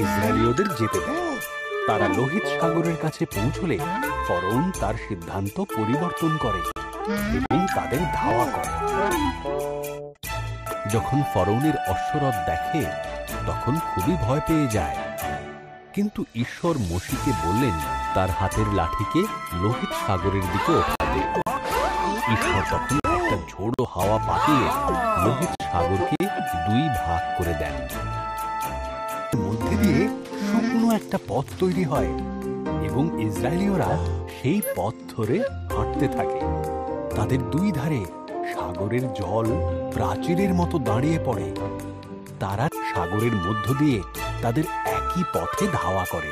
ইসরায়েলীয়দের যেতে দেয়। তারা লোহিত সাগরের কাছে পৌঁছলে ফরৌন তার সিদ্ধান্ত পরিবর্তন করে এবং তাদের ধাওয়া করে। যখন ফরৌনের অশ্বরথ দেখে তখন খুবই ভয় পেয়ে যায়, কিন্তু ঈশ্বর মোশিকে বললেন তার হাতের লাঠিকে লোহিত সাগরের দিকে ওঠাতে। ঈশ্বর তখন একটা ঝোড়ো হাওয়া পাঠিয়ে লোহিত সাগরকে দুই ভাগ করে দেন। মধ্যে দিয়ে শুকনো একটা পথ তৈরি হয় এবং ইসরায়েলীয়রা সেই পথ ধরে হাঁটতে থাকে। তাদের দুই ধারে সাগরের জল প্রাচীরের মতো দাঁড়িয়ে পড়ে। তারা সাগরের মধ্য দিয়ে তাদের একই পথে ধাওয়া করে।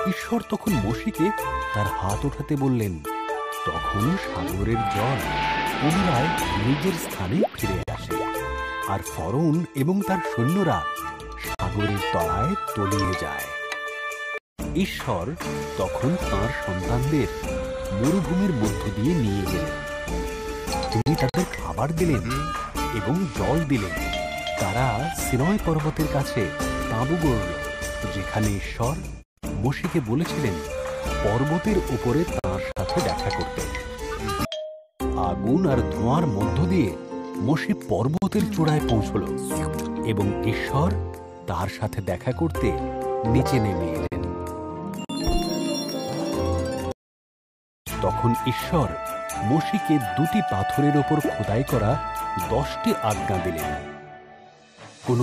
ঈশ্বর তখন মোশিকে তার হাত ওঠাতে বললেন। তখন সাগরের জল পুনরায় নিজের স্থানে ফিরে আসে, আর ফরৌন এবং তার সৈন্যরা সাগরের তলায় তলিয়ে যায়। ঈশ্বর তখন তাঁর সন্তানদের মরুভূমির মধ্য দিয়ে নিয়ে গেলেন। তিনি তাদের খাবার দিলেন এবং জল দিলেন। তারা সিনয় পর্বতের কাছে তাঁবু গড়ল, যেখানে ঈশ্বর মোশিকে বলেছিলেন পর্বতের উপরে তাঁর সাথে দেখা করতে। আগুন আর ধোঁয়ার মধ্য দিয়ে মোশে পর্বতের চূড়ায় পৌঁছল এবং ঈশ্বর তার সাথে দেখা করতে নিচে নেমে এলেন। তখন ঈশ্বর মোশিকে দুটি পাথরের ওপর খোদাই করা 10টি আজ্ঞা দিলেন। কোন